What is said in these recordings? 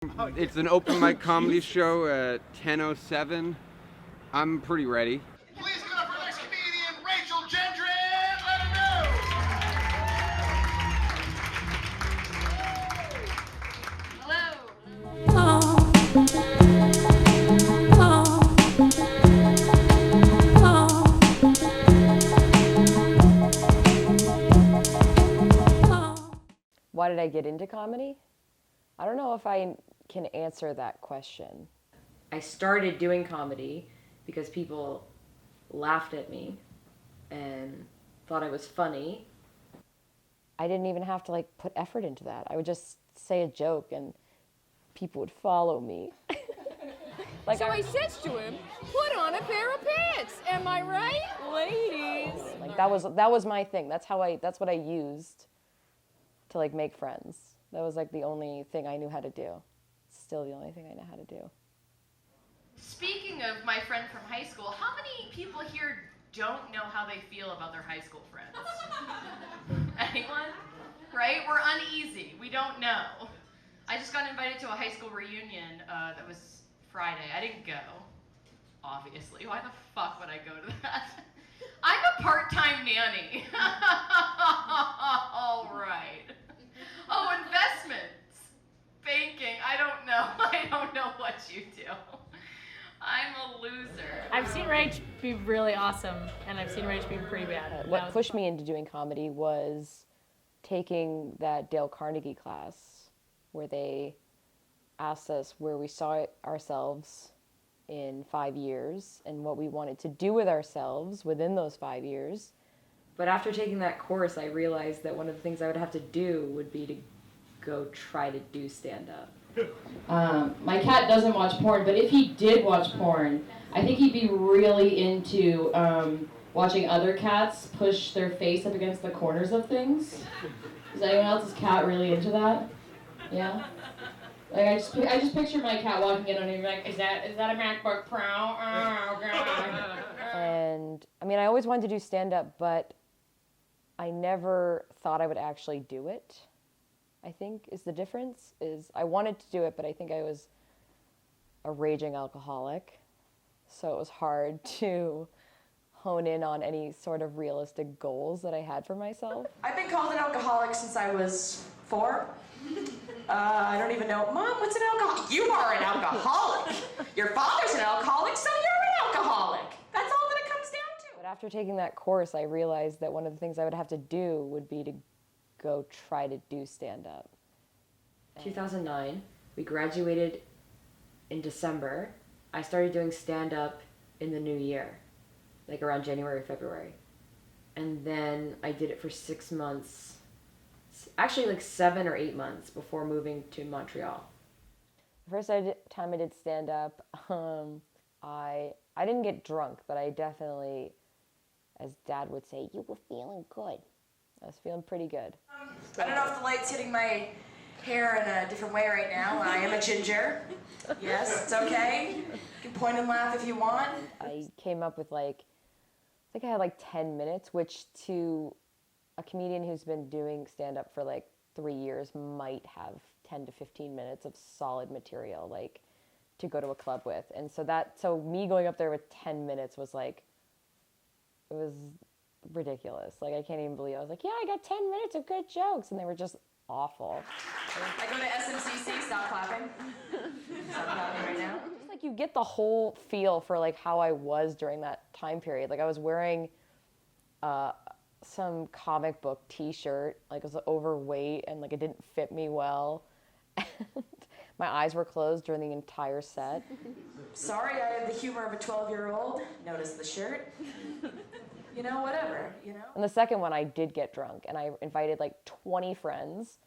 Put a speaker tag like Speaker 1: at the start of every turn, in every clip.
Speaker 1: It's an open mic comedy show at 10:07. I'm pretty ready.
Speaker 2: Please give it up for our next comedian, Rachel Gendron. Let her know.
Speaker 3: Hello.
Speaker 4: Why did I get into comedy? I don't know if I can answer that question. I started doing comedy because people laughed at me and thought I was funny. I didn't even have to put effort into that. I would just say a joke and people would follow me.
Speaker 3: So I says to him, put on a pair of pants. Am I right, ladies?
Speaker 4: That was my thing. That's what I used to make friends. That was the only thing I knew how to do. Still the only thing I know how to do.
Speaker 5: Speaking of my friend from high school, how many people here don't know how they feel about their high school friends? Anyone? Right? We're uneasy. We don't know. I just got invited to a high school reunion that was Friday. I didn't go, obviously. Why the fuck would I go to that? I'm a part-time nanny. All right. Oh, investments. Banking. I don't know. I don't know what you do. I'm a loser.
Speaker 6: I've seen Rach be really awesome, and I've seen Rach be pretty bad.
Speaker 4: What pushed me into doing comedy was taking that Dale Carnegie class where they asked us where we saw ourselves in 5 years and what we wanted to do with ourselves within those 5 years. But after taking that course, I realized that one of the things I would have to do would be to go try to do stand-up.
Speaker 7: My cat doesn't watch porn, but if he did watch porn, I think he'd be really into watching other cats push their face up against the corners of things. Is anyone else's cat really into that? Yeah? I just picture my cat walking in on him like, is that a MacBook Pro? Oh, God.
Speaker 4: And, I always wanted to do stand-up, but I never thought I would actually do it, I think, is the difference. I wanted to do it, but I think I was a raging alcoholic, so it was hard to hone in on any sort of realistic goals that I had for myself.
Speaker 8: I've been called an alcoholic since I was 4. I don't even know. Mom, what's an alcoholic? You are an alcoholic. Your father's an alcoholic, so you're an alcoholic. That's all that it comes down to.
Speaker 4: But after taking that course, I realized that one of the things I would have to do would be to go try to do stand-up. 2009, we graduated in December. I started doing stand-up in the new year, around January, February. And then I did it for 6 months, actually 7 or 8 months before moving to Montreal. The first time I did stand-up, I didn't get drunk, but I definitely, as Dad would say, you were feeling good. I was feeling pretty good.
Speaker 8: I don't know if the light's hitting my hair in a different way right now. I am a ginger. Yes, it's okay. You can point and laugh if you want.
Speaker 4: I came up with I think I had 10 minutes, which to a comedian who's been doing stand-up for 3 years might have 10 to 15 minutes of solid material to go to a club with. And so me going up there with 10 minutes was it was ridiculous. I can't even believe it. I was like, yeah, I got 10 minutes of good jokes, and they were just awful.
Speaker 8: I go to SMCC, stop clapping. Stop clapping right now.
Speaker 4: Just you get the whole feel for how I was during that time period. I was wearing some comic book t-shirt, I was overweight and it didn't fit me well. And my eyes were closed during the entire set.
Speaker 8: Sorry, I have the humor of a 12-year-old. Notice the shirt. Whatever.
Speaker 4: And the second one, I did get drunk, and I invited 20 friends,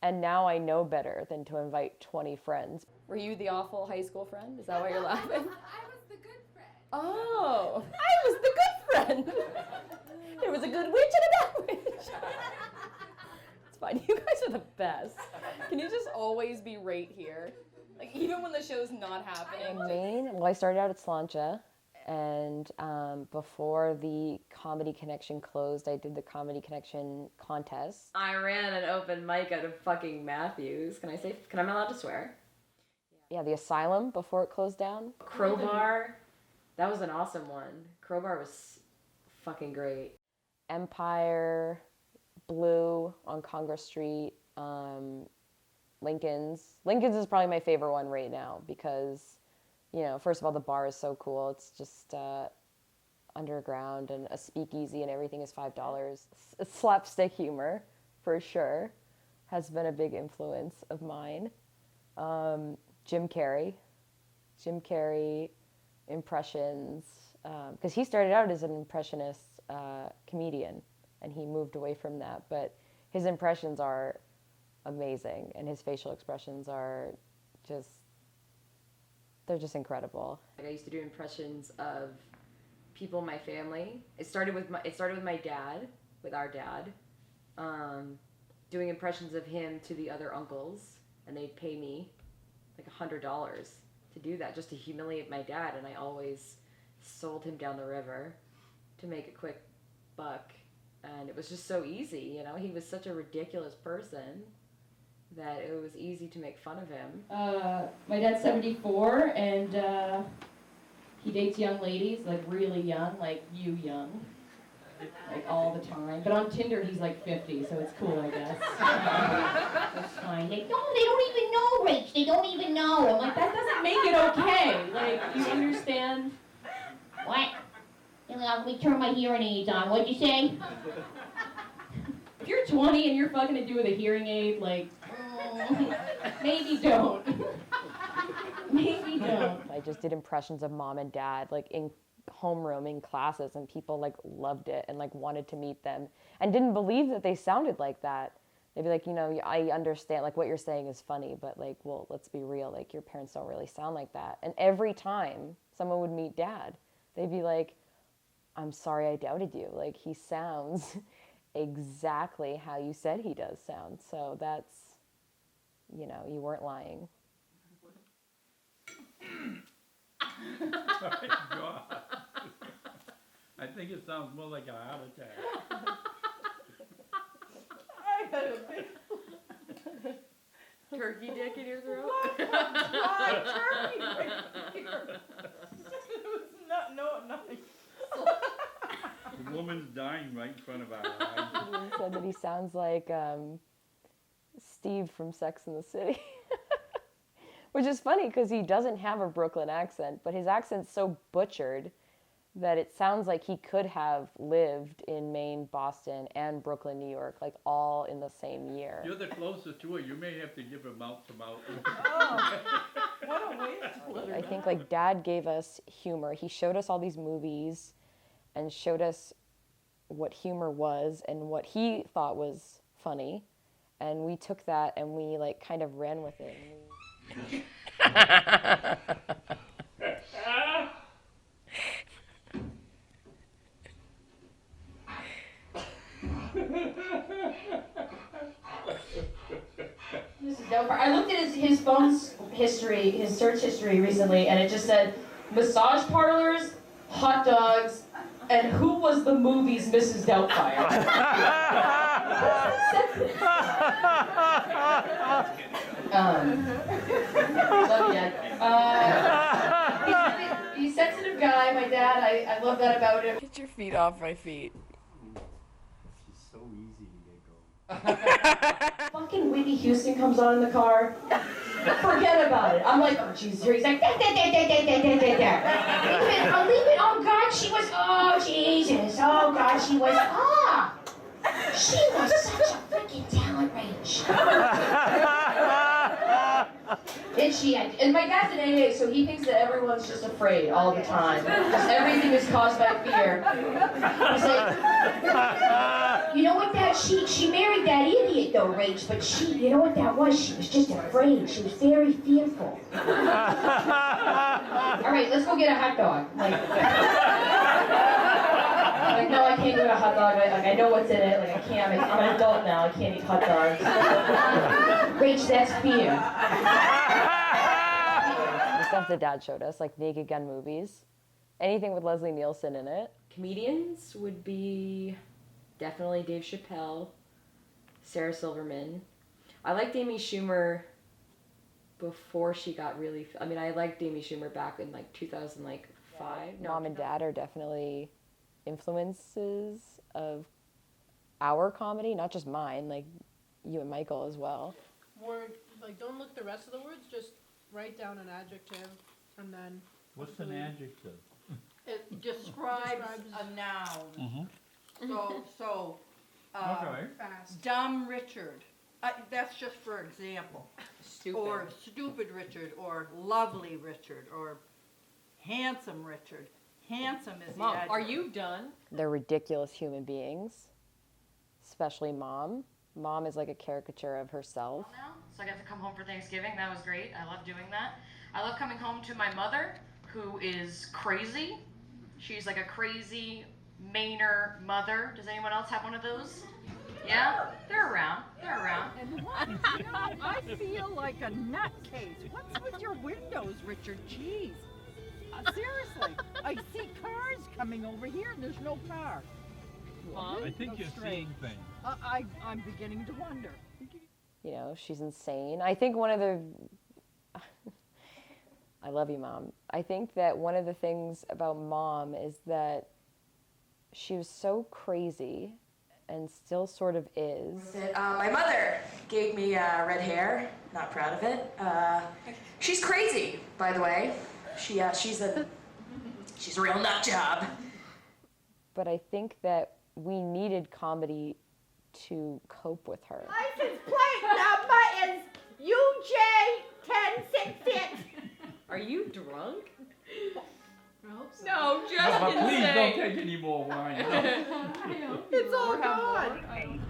Speaker 4: and now I know better than to invite 20 friends. Were you the awful high school friend? Is that why you're laughing?
Speaker 3: I was the good friend.
Speaker 4: Oh, I was the good friend. There was a good witch and a bad witch. It's fine. You guys are the best. Can you just always be right here? Even when the show's not happening. Maine, well, I started out at Slancha. And before the Comedy Connection closed, I did the Comedy Connection contest. I ran an open mic out of fucking Matthews. Am I allowed to swear? Yeah, the Asylum before it closed down. Crowbar, that was an awesome one. Crowbar was fucking great. Empire, Blue on Congress Street, Lincoln's. Lincoln's is probably my favorite one right now because, you know, first of all, the bar is so cool. It's just underground and a speakeasy and everything is $5. Slapstick humor, for sure, has been a big influence of mine. Jim Carrey, impressions, because he started out as an impressionist comedian, and he moved away from that. But his impressions are amazing, and his facial expressions are they're just incredible. Like, I used to do impressions of people in my family. It started with my dad, with our dad, doing impressions of him to the other uncles, and they'd pay me like $100 to do that, just to humiliate my dad, and I always sold him down the river to make a quick buck, and it was just so easy, you know. He was such a ridiculous person that it was easy to make fun of him.
Speaker 7: My dad's 74, and he dates young ladies, like really young, like you young, like all the time. But on Tinder, he's like 50, so it's cool, I guess. That's fine. Like, no, they don't even know, Rach. They don't even know. I'm like, that doesn't make it okay. Like, you understand? What? Let me turn my hearing aids on. What'd you say? If you're 20 and you're fucking a dude with a hearing aid, like, maybe don't. Maybe don't.
Speaker 4: I just did impressions of mom and dad, like in homeroom, in classes, and people like loved it and like wanted to meet them and didn't believe that they sounded like that. They'd be like, you know, I understand, like what you're saying is funny, but like, well, let's be real, like your parents don't really sound like that. And every time someone would meet dad, they'd be like, I'm sorry I doubted you. Like, he sounds exactly how you said he does sound. So that's, you know, you weren't lying.
Speaker 9: My God. I think it sounds more like a heart attack.
Speaker 3: I had a big
Speaker 4: Turkey dick in your throat?
Speaker 3: turkey right here. It was not nice.
Speaker 9: The woman's dying right in front of our eyes.
Speaker 4: He said that he sounds like Steve from Sex and the City. Which is funny because he doesn't have a Brooklyn accent, but his accent's so butchered that it sounds like he could have lived in Maine, Boston, and Brooklyn, New York, like all in the same year.
Speaker 9: You're the closest to it. You may have to give her mouth to mouth.
Speaker 3: Oh, what a waste to let her
Speaker 4: I think like dad gave us humor. He showed us all these movies and showed us what humor was and what he thought was funny. And we took that and we like kind of ran with it.
Speaker 7: I looked at his phone's history, his search history recently, and it just said massage parlors, hot dogs, and who was the movie's Mrs. Doubtfire? Love you, Dad. He's a sensitive guy, my dad. I love that about him.
Speaker 4: Get your feet off my feet.
Speaker 9: She's so easy to get going.
Speaker 7: Fucking Whitney Houston comes on in the car. Forget about it. I'm like, oh, Jesus. He's like, da, da, da, da, da, da, da, da, da. Leave it. Oh, God, she was, oh, Jesus. Oh, God, she was, she was such a freaking talent range. And she, and my dad's an AA, so he thinks that everyone's just afraid all the time. Just everything is caused by fear. He's like, you know what, Dad? She married that idiot though, Rach, but you know what that was? She was just afraid. She was very fearful. All right, let's go get a hot dog. Like, no, I can't get a hot dog. I know what's in it. Like, I can't. I'm an adult now. I can't eat hot dogs. Rach, that's fear.
Speaker 4: The stuff that dad showed us, like Naked Gun movies, anything with Leslie Nielsen in it. Comedians would be definitely Dave Chappelle, Sarah Silverman. I liked Amy Schumer before she got really. I mean, I liked Amy Schumer back in like 2005. Mom and Dad are definitely influences of our comedy, not just mine. Like you and Michael as well.
Speaker 10: Word, like, don't look the rest of the words, just write down an adjective, and then.
Speaker 9: What's an adjective?
Speaker 11: It describes a noun. So,
Speaker 9: Okay.
Speaker 10: Fast.
Speaker 11: dumb Richard, that's just for example.
Speaker 4: Stupid.
Speaker 11: Or stupid Richard, or lovely Richard, or handsome Richard. Handsome is the
Speaker 4: Mom,
Speaker 11: adjective.
Speaker 4: are you done? They're ridiculous human beings, especially Mom. Mom is like a caricature of herself.
Speaker 5: Now, so I got to come home for Thanksgiving. That was great. I love doing that. I love coming home to my mother, who is crazy. She's like a crazy Mainer mother. Does anyone else have one of those? Yeah? They're around. They're around.
Speaker 11: And what? You know, I feel like a nutcase. What's with your windows, Richard? Jeez. Seriously, I see cars coming over here and there's no car.
Speaker 9: I think you're seeing things.
Speaker 11: I'm beginning to wonder.
Speaker 4: You know, she's insane. I think one of the... I love you, Mom. I think that one of the things about Mom is that she was so crazy and still sort of is.
Speaker 8: My mother gave me red hair. Not proud of it. She's crazy, by the way. She's a real nut job.
Speaker 4: But I think that we needed comedy to cope with her.
Speaker 11: License plate number is UJ1066.
Speaker 4: Are you drunk?
Speaker 3: No, just
Speaker 9: No, but please don't
Speaker 3: insane.
Speaker 9: take any more wine.
Speaker 11: It's all gone.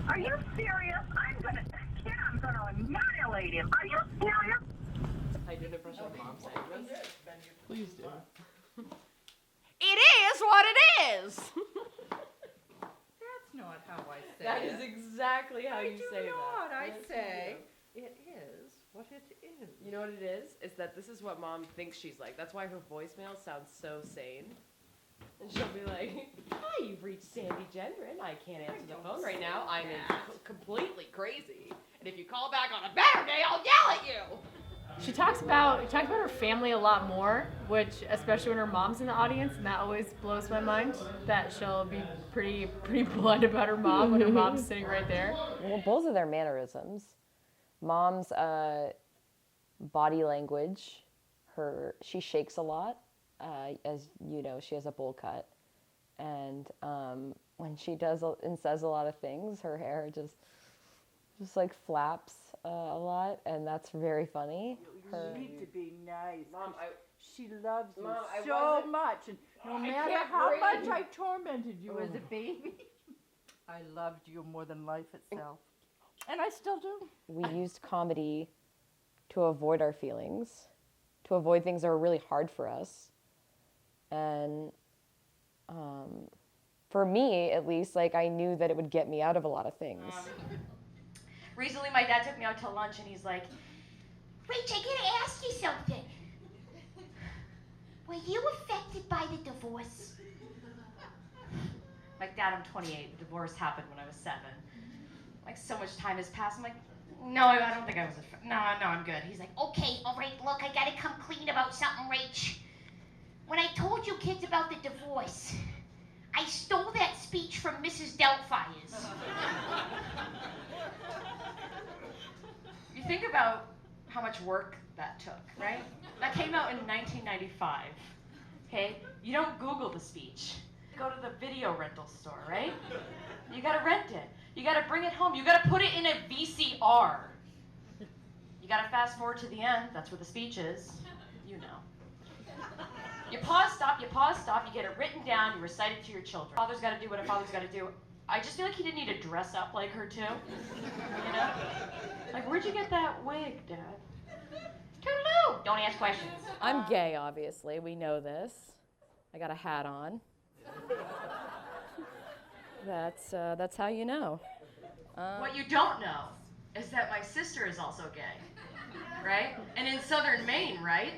Speaker 2: Are you serious? I'm gonna annihilate him. Are you serious?
Speaker 4: I did an impression of Mom saying this.
Speaker 9: Please do.
Speaker 3: It is what it is.
Speaker 11: That's not how I say
Speaker 4: That
Speaker 11: it.
Speaker 4: is exactly how you say
Speaker 11: not.
Speaker 4: that.
Speaker 11: I
Speaker 4: Yes,
Speaker 11: say
Speaker 4: you
Speaker 11: it is what it is.
Speaker 4: do. You know what it is? It's that this is what Mom thinks she's like. That's why her voicemail sounds so sane. And she'll be like, "Hi, you've reached Sandy Gendron. I can't answer the phone right now. I'm completely crazy. And if you call back on a better day, I'll yell at you."
Speaker 6: She talks about her family a lot more, which especially when her mom's in the audience, and that always blows my mind. That she'll be pretty blunt about her mom when her mom's sitting right there.
Speaker 4: Well, both of their mannerisms. Mom's body language, she shakes a lot. As you know, she has a bowl cut. And when she does and says a lot of things, her hair just like flaps a lot, and that's very funny.
Speaker 11: You need to be nice.
Speaker 4: Mom,
Speaker 11: She loves you
Speaker 4: Mom, I
Speaker 11: so
Speaker 4: wasn't-
Speaker 11: much, and no
Speaker 4: I
Speaker 11: matter
Speaker 4: can't
Speaker 11: how
Speaker 4: breathe.
Speaker 11: much I tormented you as a baby, I loved you more than life itself, and I still do.
Speaker 4: We used comedy to avoid our feelings, to avoid things that were really hard for us. And for me, at least, like, I knew that it would get me out of a lot of things.
Speaker 5: Recently, my dad took me out to lunch, and he's like,
Speaker 2: Rach, I gotta ask you something. Were you affected by the divorce?
Speaker 5: like, Dad, I'm 28. The divorce happened when I was 7. Like, so much time has passed. I'm like, no, I don't think I was no, I'm good. He's like,
Speaker 2: Okay, all right, look, I gotta come clean about something, Rach. When I told you kids about the divorce, I stole that speech from Mrs. Doubtfire's.
Speaker 5: you think about how much work that took, right? That came out in 1995, okay? You don't Google the speech. You go to the video rental store, right? You gotta rent it. You gotta bring it home. You gotta put it in a VCR. You gotta fast forward to the end. That's where the speech is. You know. You pause, stop, you get it written down, you recite it to your children. Father's gotta do what a father's gotta do. I just feel like he didn't need to dress up like her too. You know? Like, where'd you get that wig, Dad? Toodaloo! Don't ask questions.
Speaker 4: I'm gay, obviously. We know this. I got a hat on. That's how you know.
Speaker 5: What you don't know is that my sister is also gay, right? And in southern Maine, right?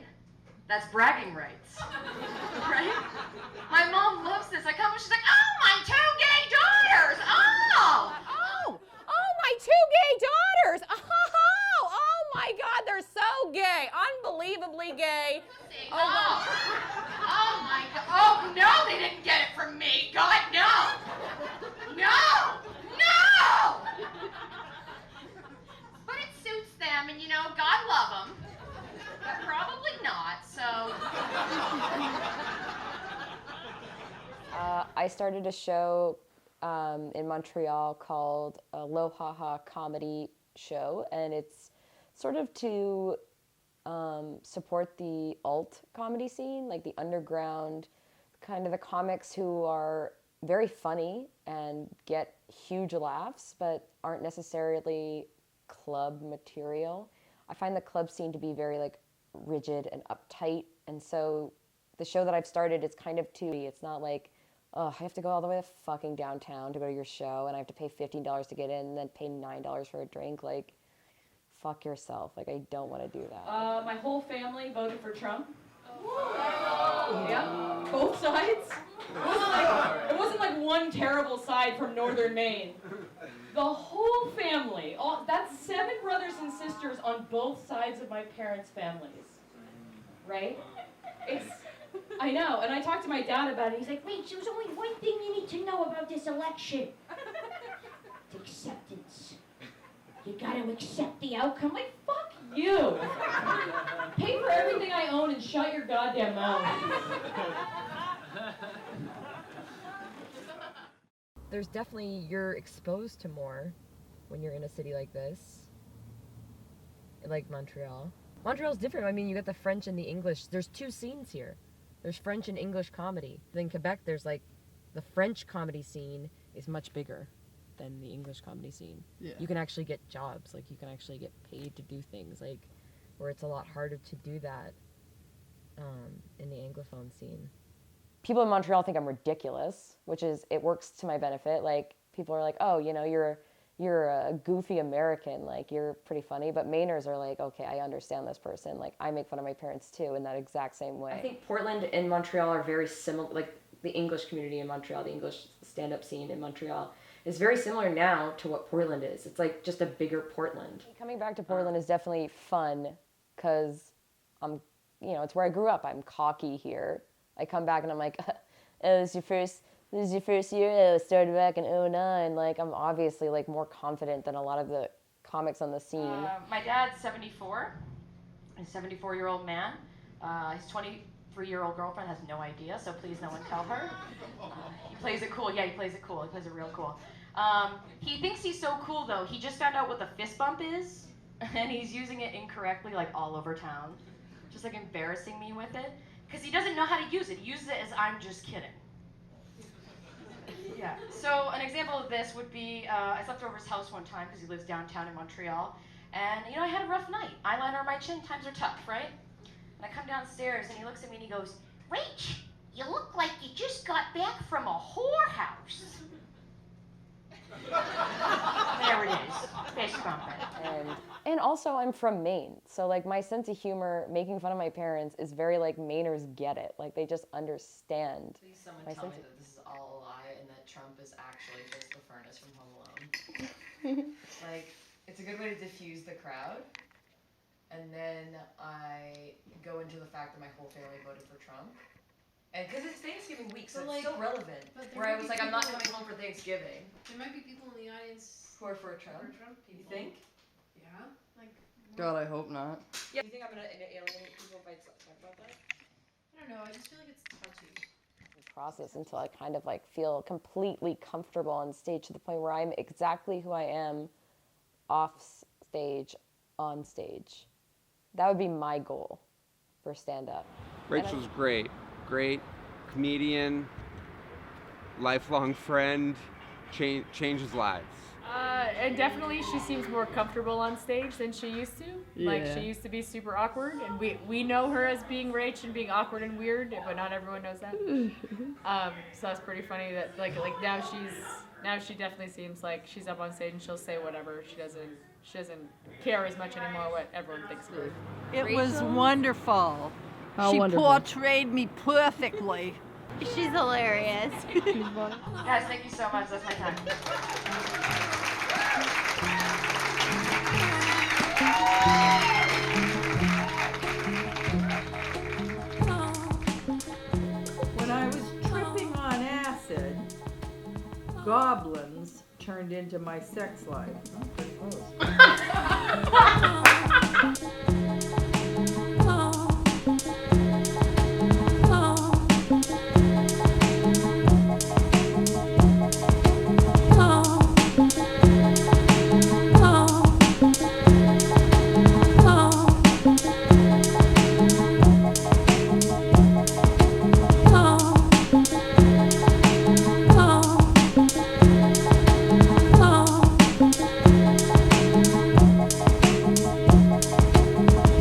Speaker 5: That's bragging rights, right? My mom loves this. I come and she's like, oh, my 2 gay daughters!
Speaker 3: Oh, my 2 gay daughters! Oh my God, they're so so gay, unbelievably gay.
Speaker 5: Oh, oh my God. Oh, no, they didn't get it from me. God, no. No. No. But it suits them, and God love them. But probably not, so.
Speaker 4: I started a show in Montreal called Lohaha Comedy Show, and it's sort of to support the alt comedy scene, like the underground, kind of the comics who are very funny and get huge laughs, but aren't necessarily club material. I find the club scene to be very like rigid and uptight, and so the show that I've started is kind of it's not like, oh, I have to go all the way to fucking downtown to go to your show, and I have to pay $15 to get in, and then pay $9 for a drink. Like, fuck yourself. Like, I don't want to do that.
Speaker 7: My whole family voted for Trump. Yeah, both sides. It wasn't like one terrible side from northern Maine. The whole family, that's 7 brothers and sisters on both sides of my parents' families. Right? I know, and I talked to my dad about it. He's like,
Speaker 2: Wait, there's only one thing you need to know about this election. It's acceptance. You gotta accept the outcome.
Speaker 7: like, fuck you. Pay for everything I own and shut your goddamn mouth.
Speaker 4: There's definitely, you're exposed to more when you're in a city like this, like Montreal. Montreal's different. I mean, you got the French and the English. There's 2 scenes here. There's French and English comedy. In Quebec, there's like, the French comedy scene is much bigger than the English comedy scene.
Speaker 11: Yeah.
Speaker 4: You can actually get jobs, like you can actually get paid to do things, like, where it's a lot harder to do that in the Anglophone scene. People in Montreal think I'm ridiculous, which is, it works to my benefit. Like, people are like, oh, you're a goofy American, like, you're pretty funny. But Mainers are like, okay, I understand this person. Like, I make fun of my parents too in that exact same way. I think Portland and Montreal are very similar, like the English community in Montreal, the English stand-up scene in Montreal is very similar now to what Portland is. It's like just a bigger Portland. Coming back to Portland is definitely fun because it's where I grew up. I'm cocky here. I come back and I'm like, oh, this is your first year? Oh, it started back in 2009. Like, I'm obviously like more confident than a lot of the comics on the scene.
Speaker 7: My dad's 74, a 74-year-old man. His 23-year-old girlfriend has no idea, so please no one tell her. He plays it cool. Yeah, he plays it cool. He plays it real cool. He thinks he's so cool, though. He just found out what the fist bump is, and he's using it incorrectly, like, all over town. Just, like, embarrassing me with it. Because he doesn't know how to use it. He uses it as, I'm just kidding. Yeah, so an example of this would be, I slept over his house one time because he lives downtown in Montreal, and, I had a rough night. Eyeliner on my chin, times are tough, right? And I come downstairs, and he looks at me and he goes,
Speaker 2: Rach, you look like you just got back from a whorehouse. There it is. Fist bumping.
Speaker 4: And also I'm from Maine, so like my sense of humor, making fun of my parents is very like Mainers get it. Like they just understand.
Speaker 7: Please someone tell me that this is all a lie and that Trump is actually just the furnace from Home Alone. Like, it's a good way to diffuse the crowd. And then I go into the fact that my whole family voted for Trump. And because it's Thanksgiving week, so it's still relevant. Where I was like, I'm not coming home for Thanksgiving.
Speaker 10: There might be people in the audience
Speaker 7: who are for Trump. You think?
Speaker 10: Yeah. Like.
Speaker 12: God, I hope not.
Speaker 7: Yeah. Do you think I'm gonna alienate people if I talk about that?
Speaker 10: I don't know. I just feel like it's touchy.
Speaker 4: Process until I kind of like feel completely comfortable on stage to the point where I'm exactly who I am off stage, on stage. That would be my goal for stand-up.
Speaker 1: Rachel's great comedian, lifelong friend, changes lives.
Speaker 6: And definitely she seems more comfortable on stage than she used to.
Speaker 12: Yeah.
Speaker 6: Like, she used to be super awkward, and we know her as being Rach and being awkward and weird, but not everyone knows that. So that's pretty funny that like now she definitely seems like she's up on stage and she'll say whatever. She doesn't care as much anymore what everyone thinks of her.
Speaker 11: It was wonderful.
Speaker 12: How
Speaker 11: she
Speaker 12: wonderful.
Speaker 11: portrayed me perfectly.
Speaker 13: She's hilarious.
Speaker 7: Guys, thank you so much. That's my time.
Speaker 11: goblins turned into my sex life.